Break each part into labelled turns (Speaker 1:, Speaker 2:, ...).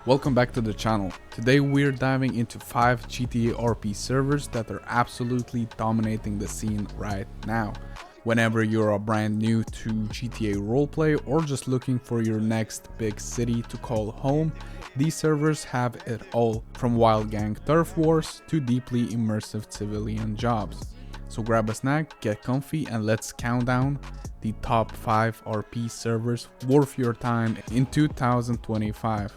Speaker 1: Welcome back to the channel. Today we're diving into 5 GTA RP servers that are absolutely dominating the scene right now. Whenever you're a brand new to GTA roleplay or just looking for your next big city to call home, these servers have it all, from wild gang turf wars to deeply immersive civilian jobs. So grab a snack, get comfy, and let's count down the top 5 RP servers worth your time in 2025.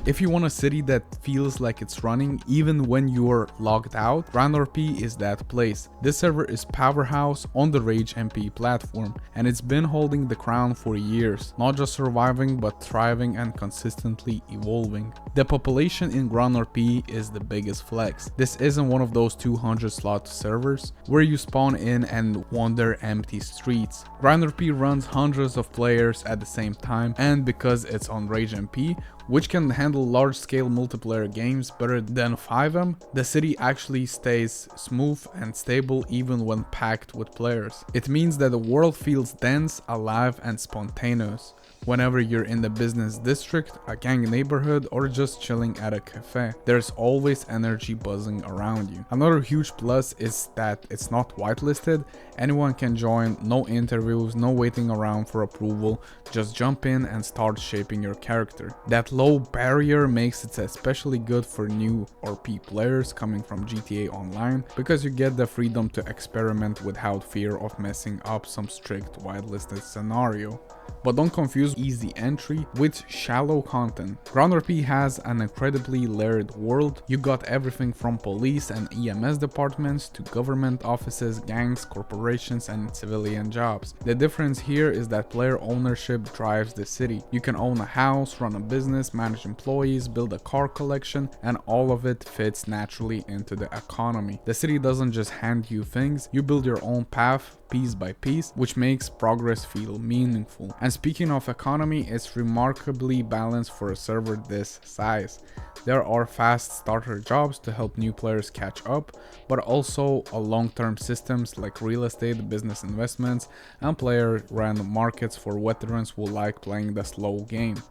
Speaker 1: If you want a city that feels like it's running even when you're logged out, Ground RP is that place. This server is powerhouse on the Rage MP platform, and it's been holding the crown for years, not just surviving but thriving and consistently evolving. The population in Ground RP is the biggest flex. This isn't one of those 200 slot servers where you spawn in and wander empty streets. Ground RP runs hundreds of players at the same time, and because it's on Rage MP, which can handle large-scale multiplayer games better than FiveM, the city actually stays smooth and stable even when packed with players. It means that the world feels dense, alive, and spontaneous whenever you're in the business district, a gang neighborhood, or just chilling at a cafe. There's always energy buzzing around you. Another huge plus is that it's not whitelisted. Anyone can join, no interviews, no waiting around for approval, just jump in and start shaping your character. That low barrier makes it especially good for new RP players coming from GTA Online, because you get the freedom to experiment without fear of messing up some strict whitelisted scenario. But don't confuse easy entry with shallow content. Ground RP has an incredibly layered world. You got everything from police and EMS departments to government offices, gangs, corporations, and civilian jobs. The difference here is that player ownership drives the city. You can own a house, run a business, manage employees, build a car collection, and all of it fits naturally into the economy. The city doesn't just hand you things, you build your own path piece by piece, which makes progress feel meaningful. And speaking of economy, it's remarkably balanced for a server this size. There are fast starter jobs to help new players catch up, but also long-term systems like real estate, business investments, and player-run markets for veterans who like playing the slow game.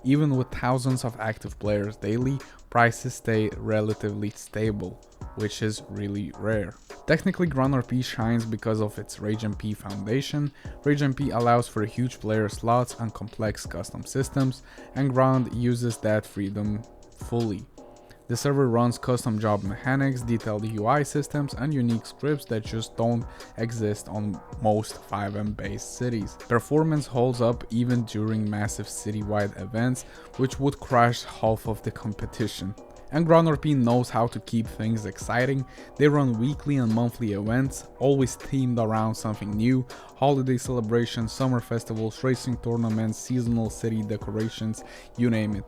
Speaker 1: Even with thousands of active players daily, prices stay relatively stable, which is really rare. Technically, Ground RP shines because of its Rage MP foundation. Rage MP allows for huge player slots and complex custom systems, and Ground uses that freedom fully. The server runs custom job mechanics, detailed UI systems, and unique scripts that just don't exist on most FiveM based cities. Performance holds up even during massive citywide events, which would crush half of the competition. And Ground RP knows how to keep things exciting. They run weekly and monthly events, always themed around something new: holiday celebrations, summer festivals, racing tournaments, seasonal city decorations, you name it.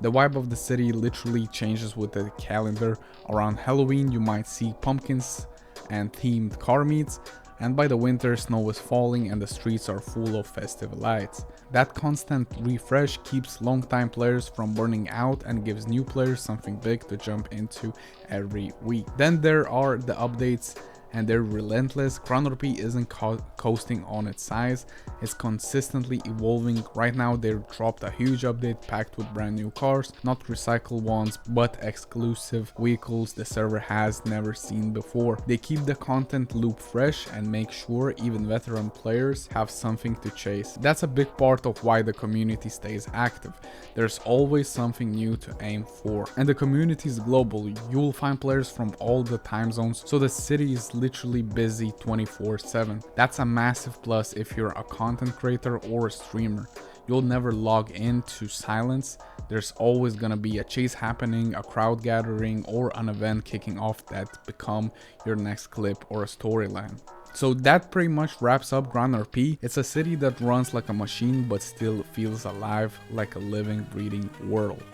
Speaker 1: The vibe of the city literally changes with the calendar. Around Halloween you might see pumpkins and themed car meets, and by the winter snow is falling and the streets are full of festive lights. That constant refresh keeps longtime players from burning out and gives new players something big to jump into every week. Then there are the updates, and they're relentless. Ground RP isn't coasting on its size, it's consistently evolving. Right now they dropped a huge update packed with brand new cars, not recycled ones, but exclusive vehicles the server has never seen before. They keep the content loop fresh and make sure even veteran players have something to chase. That's a big part of why the community stays active. There's always something new to aim for, and the community is global. You'll find players from all the time zones, so the city is literally busy 24/7. That's a massive plus if you're a content creator or a streamer. You'll never log into silence. There's always gonna be a chase happening, a crowd gathering, or an event kicking off that become your next clip or a storyline. So that pretty much wraps up Ground RP. It's a city that runs like a machine but still feels alive, like a living, breathing world.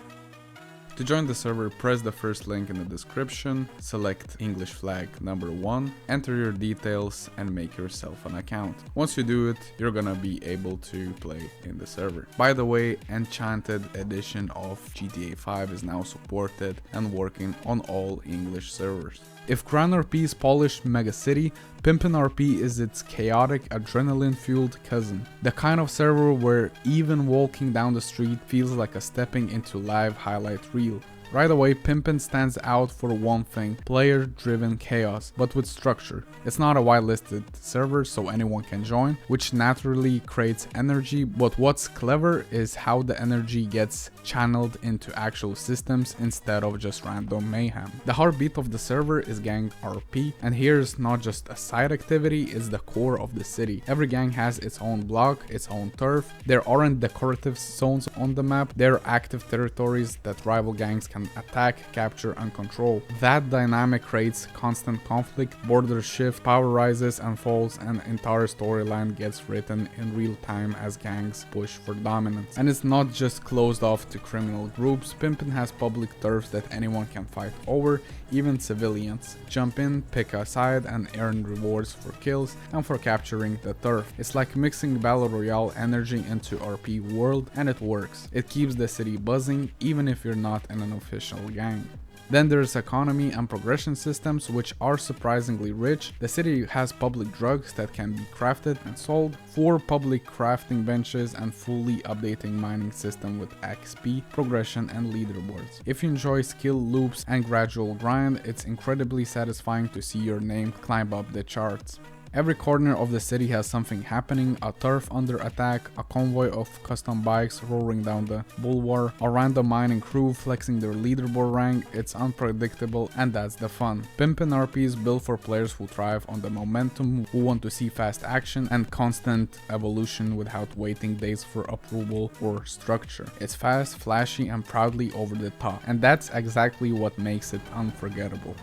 Speaker 1: To join the server, press the first link in the description, select English flag number 1, enter your details, and make yourself an account. Once you do it, you're gonna be able to play in the server. By the way, Enchanted edition of GTA 5 is now supported and working on all English servers. If Ground RP's polished megacity Pimpin RP is its chaotic, adrenaline-fueled cousin. The kind of server where even walking down the street feels like a stepping into live highlight reel. Right away, Pimpin stands out for one thing: player-driven chaos, but with structure. It's not a whitelisted server, so anyone can join, which naturally creates energy, but what's clever is how the energy gets channeled into actual systems instead of just random mayhem. The heartbeat of the server is Gang RP, and here's not just a side activity, it's the core of the city. Every gang has its own block, its own turf. There aren't decorative zones on the map, they're active territories that rival gangs can attack, capture, and control. That dynamic creates constant conflict, borders shift, power rises and falls, and entire storyline gets written in real time as gangs push for dominance. And it's not just closed off to criminal groups. Pimpin has public turfs that anyone can fight over, even civilians. Jump in, pick a side, and earn rewards for kills and for capturing the turf. It's like mixing Battle Royale energy into RP world, and it works. It keeps the city buzzing even if you're not in an official gang. Then there's economy and progression systems, which are surprisingly rich. The city has public drugs that can be crafted and sold, 4 public crafting benches, and fully updating mining system with XP, progression, and leaderboards. If you enjoy skill loops and gradual grind, it's incredibly satisfying to see your name climb up the charts. Every corner of the city has something happening: a turf under attack, a convoy of custom bikes roaring down the boulevard, a random mining crew flexing their leaderboard rank. It's unpredictable, and that's the fun. Pimpin RP is built for players who thrive on the momentum, who want to see fast action and constant evolution without waiting days for approval or structure. It's fast, flashy, and proudly over the top, and that's exactly what makes it unforgettable.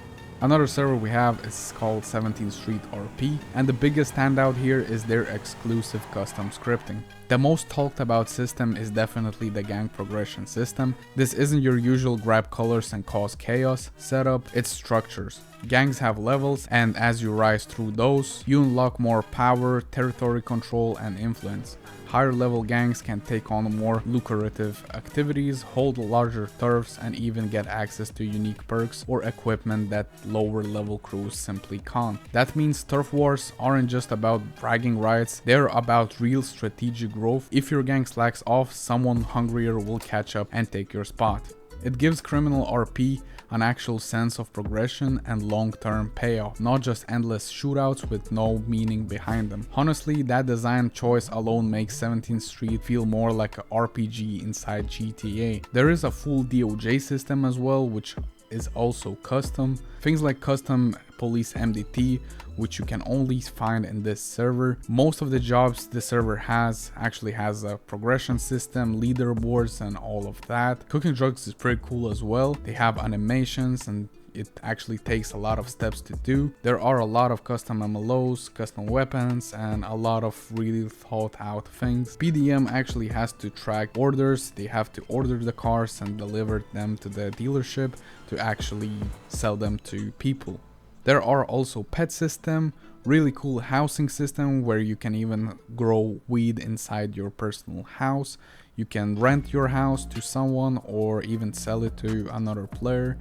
Speaker 1: Another server we have is called 17th Street RP, and the biggest standout here is their exclusive custom scripting. The most talked about system is definitely the gang progression system. This isn't your usual grab colors and cause chaos setup, it's structures. Gangs have levels, and as you rise through those, you unlock more power, territory control, and influence. Higher level gangs can take on more lucrative activities, hold larger turfs, and even get access to unique perks or equipment that lower level crews simply can't. That means turf wars aren't just about bragging rights, they're about real strategic growth. If your gang slacks off, someone hungrier will catch up and take your spot. It gives criminal RP an actual sense of progression and long-term payoff, not just endless shootouts with no meaning behind them. Honestly, that design choice alone makes 17th Street feel more like a RPG inside GTA. There is a full DOJ system as well, which is also custom. Things like custom police MDT, which you can only find in this server. Most of the jobs the server actually has a progression system, leaderboards, and all of that. Cooking drugs is pretty cool as well. They have animations, and it actually takes a lot of steps to do. There are a lot of custom MLOs, custom weapons, and a lot of really thought out things. PDM actually has to track orders. They have to order the cars and deliver them to the dealership to actually sell them to people. There are also pet system, really cool housing system where you can even grow weed inside your personal house. You can rent your house to someone or even sell it to another player.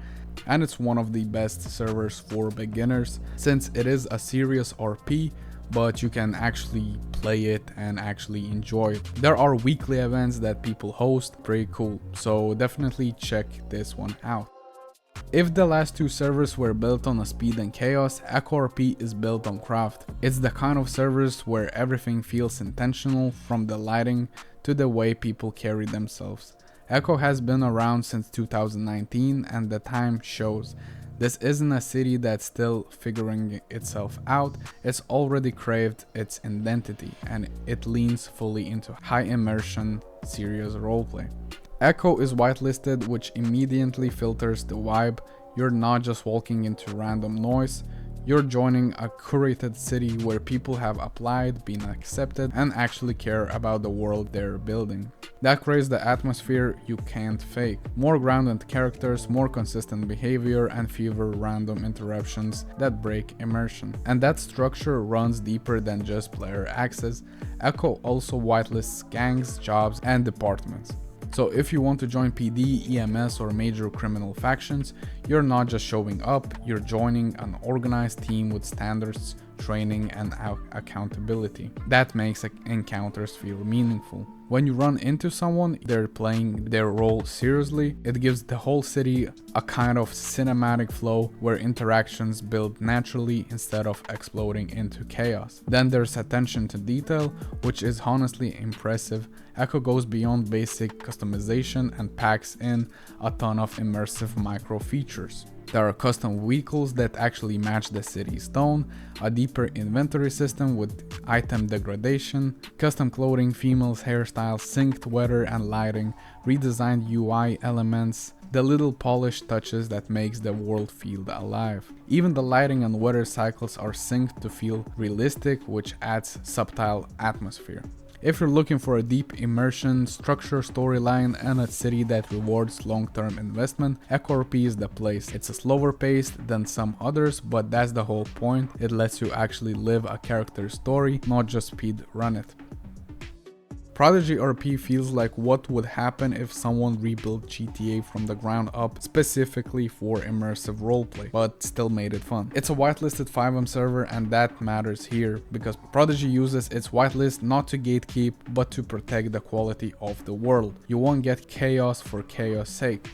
Speaker 1: And it's one of the best servers for beginners since it is a serious RP, but you can actually play it and actually enjoy it. There are weekly events that people host, pretty cool, so definitely check this one out. If the last two servers were built on speed and chaos, Echo RP is built on craft. It's the kind of servers where everything feels intentional, from the lighting to the way people carry themselves. Echo has been around since 2019 and the time shows. This isn't a city that's still figuring itself out, it's already craved its identity and it leans fully into high immersion, serious roleplay. Echo is whitelisted, which immediately filters the vibe. You're not just walking into random noise, you're joining a curated city where people have applied, been accepted, and actually care about the world they're building. That creates the atmosphere you can't fake. More grounded characters, more consistent behavior, and fewer random interruptions that break immersion. And that structure runs deeper than just player access. Echo also whitelists gangs, jobs, and departments. So if you want to join PD, EMS, or major criminal factions, you're not just showing up, you're joining an organized team with standards training, and accountability. That makes encounters feel meaningful. When you run into someone, they're playing their role seriously. It gives the whole city a kind of cinematic flow where interactions build naturally instead of exploding into chaos. Then there's attention to detail, which is honestly impressive. Echo goes beyond basic customization and packs in a ton of immersive micro features. There are custom vehicles that actually match the city's tone, a deeper inventory system with item degradation, custom clothing, females' hairstyles, synced weather and lighting, redesigned UI elements, the little polished touches that makes the world feel alive. Even the lighting and weather cycles are synced to feel realistic, which adds subtle atmosphere. If you're looking for a deep immersion, structure, storyline, and a city that rewards long-term investment, Echo RP is the place. It's a slower pace than some others, but that's the whole point. It lets you actually live a character's story, not just speed run it. Prodigy RP feels like what would happen if someone rebuilt GTA from the ground up specifically for immersive roleplay, but still made it fun. It's a whitelisted FiveM server, and that matters here because Prodigy uses its whitelist not to gatekeep but to protect the quality of the world. You won't get chaos for chaos sake.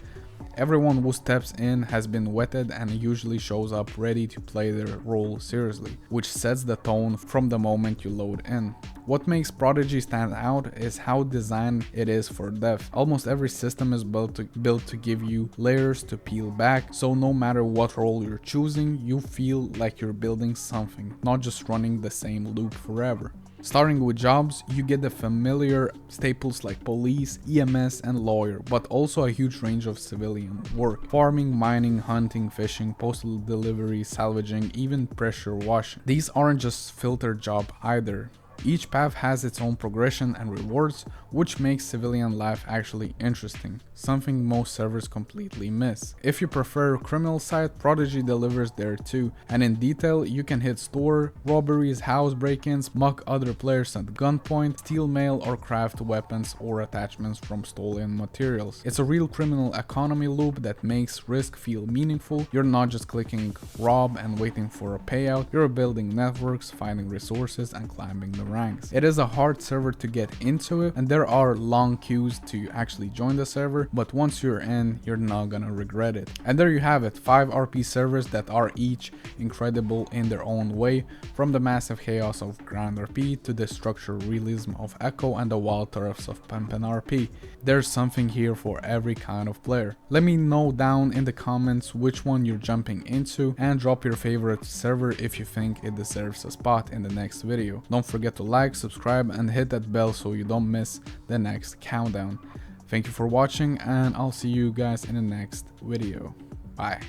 Speaker 1: Everyone who steps in has been vetted and usually shows up ready to play their role seriously, which sets the tone from the moment you load in. What makes Prodigy stand out is how designed it is for depth. Almost every system is built to give you layers to peel back, so no matter what role you're choosing, you feel like you're building something, not just running the same loop forever. Starting with jobs, you get the familiar staples like police, EMS, and lawyer, but also a huge range of civilian work. Farming, mining, hunting, fishing, postal delivery, salvaging, even pressure washing. These aren't just filtered jobs either. Each path has its own progression and rewards, which makes civilian life actually interesting, something most servers completely miss. If you prefer criminal side, Prodigy delivers there too, and in detail you can hit store, robberies, house break-ins, muck other players at gunpoint, steal mail or craft weapons or attachments from stolen materials. It's a real criminal economy loop that makes risk feel meaningful. You're not just clicking rob and waiting for a payout, you're building networks, finding resources, and climbing the ranks. It is a hard server to get into it, and there are long queues to actually join the server, but once you're in, you're not gonna regret it. And there you have it, 5 RP servers that are each incredible in their own way, from the massive chaos of Grand RP to the structured realism of Echo and the wild turfs of Pimpin RP. There's something here for every kind of player. Let me know down in the comments which one you're jumping into, and drop your favorite server if you think it deserves a spot in the next video. Don't forget to like, subscribe, and hit that bell so you don't miss the next countdown. Thank you for watching, and I'll see you guys in the next video. Bye.